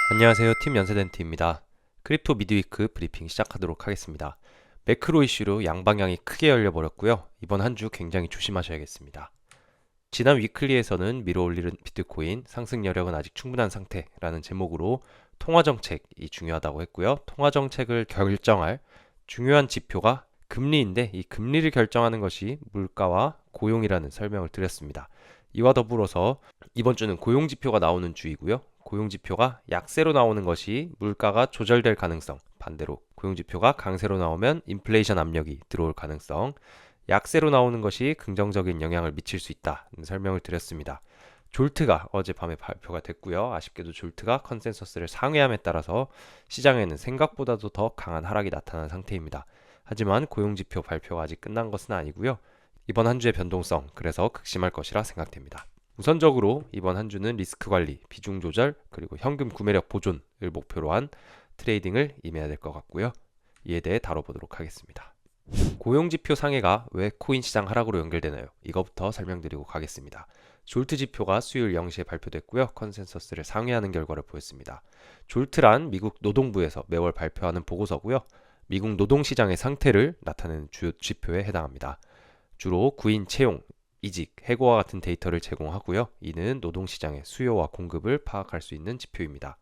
안녕하세요. 팀 연세덴트입니다. 크립토 미드위크 브리핑 시작하도록 하겠습니다. 매크로 이슈로 양방향이 크게 열려버렸고요. 이번 한 주 굉장히 조심하셔야겠습니다. 지난 위클리에서는 밀어올리는 비트코인 상승 여력은 아직 충분한 상태라는 제목으로 통화정책이 중요하다고 했고요. 통화정책을 결정할 중요한 지표가 금리인데 이 금리를 결정하는 것이 물가와 고용이라는 설명을 드렸습니다. 이와 더불어서 이번 주는 고용지표가 나오는 주이고요. 고용지표가 약세로 나오는 것이 물가가 조절될 가능성, 반대로 고용지표가 강세로 나오면 인플레이션 압력이 들어올 가능성, 약세로 나오는 것이 긍정적인 영향을 미칠 수 있다는 설명을 드렸습니다. 졸트가 어젯밤에 발표가 됐고요. 아쉽게도 졸트가 컨센서스를 상회함에 따라서 시장에는 생각보다도 더 강한 하락이 나타난 상태입니다. 하지만 고용지표 발표가 아직 끝난 것은 아니고요. 이번 한 주의 변동성, 그래서 극심할 것이라 생각됩니다. 우선적으로 이번 한 주는 리스크 관리, 비중 조절, 그리고 현금 구매력 보존을 목표로 한 트레이딩을 임해야 될 것 같고요. 이에 대해 다뤄보도록 하겠습니다. 고용지표 상해가 왜 코인 시장 하락으로 연결되나요? 이것부터 설명드리고 가겠습니다. 졸트 지표가 수요일 0시에 발표됐고요. 컨센서스를 상회하는 결과를 보였습니다. 졸트란 미국 노동부에서 매월 발표하는 보고서고요. 미국 노동시장의 상태를 나타내는 주요 지표에 해당합니다. 주로 구인 채용, 이직, 해고와 같은 데이터를 제공하고요. 이는 노동시장의 수요와 공급을 파악할 수 있는 지표입니다.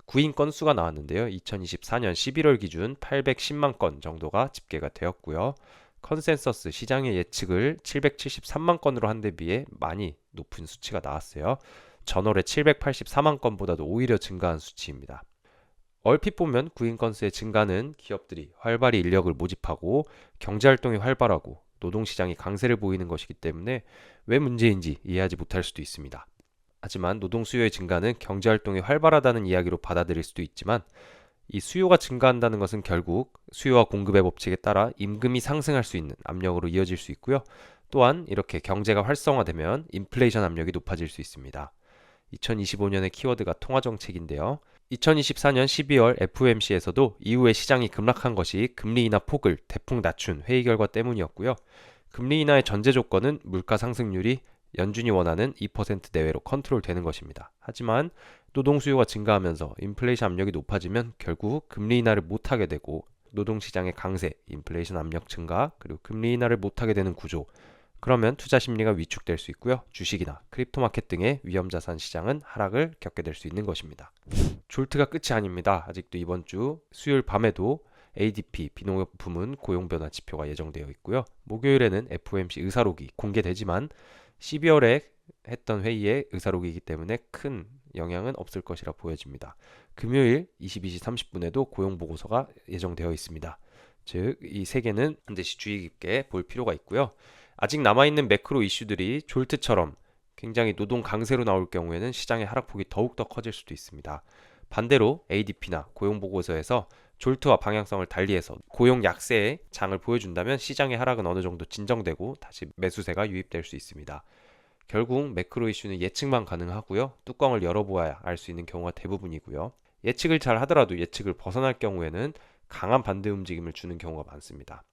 구인 건수가 나왔는데요. 2024년 11월 기준 810만 건 정도가 집계가 되었고요. 컨센서스 시장의 예측을 773만 건으로 한 데 비해 많이 높은 수치가 나왔어요. 전월에 784만 건보다도 오히려 증가한 수치입니다. 얼핏 보면 구인 건수의 증가는 기업들이 활발히 인력을 모집하고 경제활동이 활발하고 노동시장이 강세를 보이는 것이기 때문에 왜 문제인지 이해하지 못할 수도 있습니다. 하지만 노동 수요의 증가는 경제활동이 활발하다는 이야기로 받아들일 수도 있지만 이 수요가 증가한다는 것은 결국 수요와 공급의 법칙에 따라 임금이 상승할 수 있는 압력으로 이어질 수 있고요. 또한 이렇게 경제가 활성화되면 인플레이션 압력이 높아질 수 있습니다. 2025년의 키워드가 통화정책인데요. 2024년 12월 FOMC에서도 이후에 시장이 급락한 것이 금리 인하 폭을 대폭 낮춘 회의 결과 때문이었고요. 금리 인하의 전제 조건은 물가 상승률이 연준이 원하는 2% 내외로 컨트롤되는 것입니다. 하지만 노동 수요가 증가하면서 인플레이션 압력이 높아지면 결국 금리 인하를 못하게 되고 노동시장의 강세, 인플레이션 압력 증가, 그리고 금리 인하를 못하게 되는 구조, 그러면 투자 심리가 위축될 수 있고요. 주식이나 크립토 마켓 등의 위험자산 시장은 하락을 겪게 될 수 있는 것입니다. 졸트가 끝이 아닙니다. 아직도 이번 주 수요일 밤에도 ADP 비농업 부문 고용 변화 지표가 예정되어 있고요. 목요일에는 FOMC 의사록이 공개되지만 12월에 했던 회의의 의사록이기 때문에 큰 영향은 없을 것이라 보여집니다. 금요일 22시 30분에도 고용 보고서가 예정되어 있습니다. 즉, 이 세 개는 반드시 주의 깊게 볼 필요가 있고요. 아직 남아있는 매크로 이슈들이 졸트처럼 굉장히 노동 강세로 나올 경우에는 시장의 하락폭이 더욱더 커질 수도 있습니다. 반대로 ADP나 고용보고서에서 졸트와 방향성을 달리해서 고용 약세의 장을 보여준다면 시장의 하락은 어느 정도 진정되고 다시 매수세가 유입될 수 있습니다. 결국 매크로 이슈는 예측만 가능하고요. 뚜껑을 열어보아야 알 수 있는 경우가 대부분이고요. 예측을 잘 하더라도 예측을 벗어날 경우에는 강한 반대 움직임을 주는 경우가 많습니다.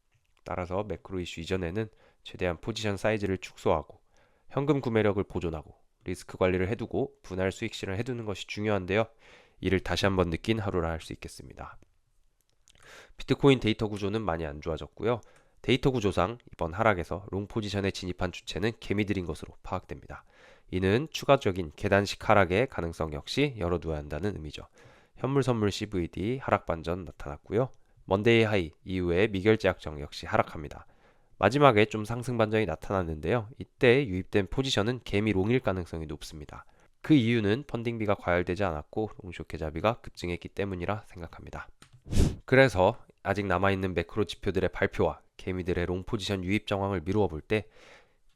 따라서 매크로 이슈 이전에는 최대한 포지션 사이즈를 축소하고 현금 구매력을 보존하고 리스크 관리를 해두고 분할 수익 실현을 해두는 것이 중요한데요. 이를 다시 한번 느낀 하루라 할 수 있겠습니다. 비트코인 데이터 구조는 많이 안 좋아졌고요. 데이터 구조상 이번 하락에서 롱 포지션에 진입한 주체는 개미들인 것으로 파악됩니다. 이는 추가적인 계단식 하락의 가능성 역시 열어두어야 한다는 의미죠. 현물 선물 CVD 하락 반전 나타났고요. 먼데이 하이 이후에 미결제 약정 역시 하락합니다. 마지막에 좀 상승 반전이 나타났는데요. 이때 유입된 포지션은 개미 롱일 가능성이 높습니다. 그 이유는 펀딩비가 과열되지 않았고 롱숏 계좌비가 급증했기 때문이라 생각합니다. 그래서 아직 남아있는 매크로 지표들의 발표와 개미들의 롱 포지션 유입 정황을 미루어 볼 때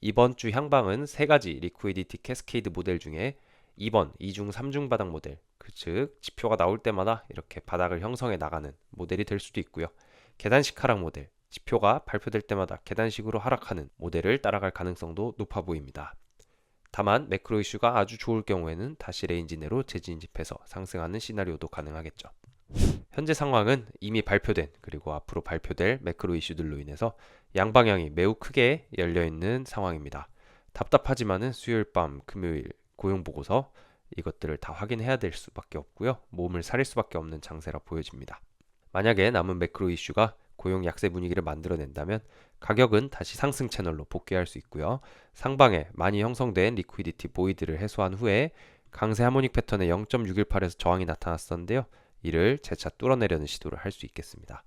이번 주 향방은 세 가지 리퀴디티 캐스케이드 모델 중에 2번 2중 3중 바닥 모델, 즉 지표가 나올 때마다 이렇게 바닥을 형성해 나가는 모델이 될 수도 있고요. 계단식 하락 모델, 지표가 발표될 때마다 계단식으로 하락하는 모델을 따라갈 가능성도 높아 보입니다. 다만 매크로 이슈가 아주 좋을 경우에는 다시 레인지 내로 재진입해서 상승하는 시나리오도 가능하겠죠. 현재 상황은 이미 발표된 그리고 앞으로 발표될 매크로 이슈들로 인해서 양방향이 매우 크게 열려있는 상황입니다. 답답하지만은 수요일 밤 금요일 고용보고서 이것들을 다 확인해야 될 수밖에 없고요. 몸을 사릴 수밖에 없는 장세라 보여집니다. 만약에 남은 매크로 이슈가 고용 약세 분위기를 만들어낸다면 가격은 다시 상승 채널로 복귀할 수 있고요. 상방에 많이 형성된 리퀴디티 보이드를 해소한 후에 강세 하모닉 패턴의 0.618에서 저항이 나타났었는데요. 이를 재차 뚫어내려는 시도를 할 수 있겠습니다.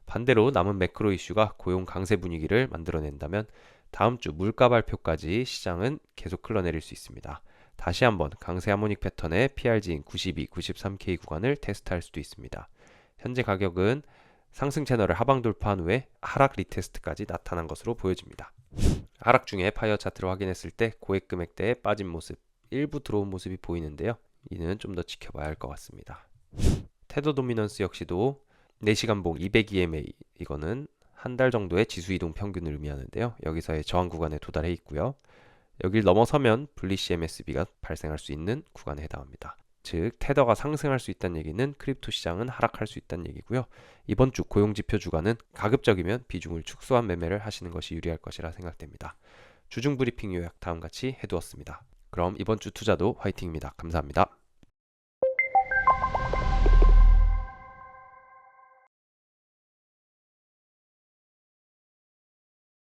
반대로 남은 매크로 이슈가 고용 강세 분위기를 만들어낸다면 다음 주 물가 발표까지 시장은 계속 흘러내릴 수 있습니다. 다시 한번 강세 하모닉 패턴의 PRG인 92, 93K 구간을 테스트할 수도 있습니다. 현재 가격은 상승 채널을 하방 돌파한 후에 하락 리테스트까지 나타난 것으로 보여집니다. 하락 중에 파이어 차트를 확인했을 때 고액 금액대에 빠진 모습, 일부 들어온 모습이 보이는데요. 이는 좀 더 지켜봐야 할 것 같습니다. 테더 도미넌스 역시도 4시간 봉 202MA, 이거는 한 달 정도의 지수 이동 평균을 의미하는데요. 여기서의 저항 구간에 도달해 있고요. 여길 넘어서면 불리시 MSB가 발생할 수 있는 구간에 해당합니다. 즉 테더가 상승할 수 있다는 얘기는 크립토 시장은 하락할 수 있다는 얘기고요. 이번 주 고용지표 주간은 가급적이면 비중을 축소한 매매를 하시는 것이 유리할 것이라 생각됩니다. 주중 브리핑 요약 다음같이 해두었습니다. 그럼 이번 주 투자도 화이팅입니다. 감사합니다.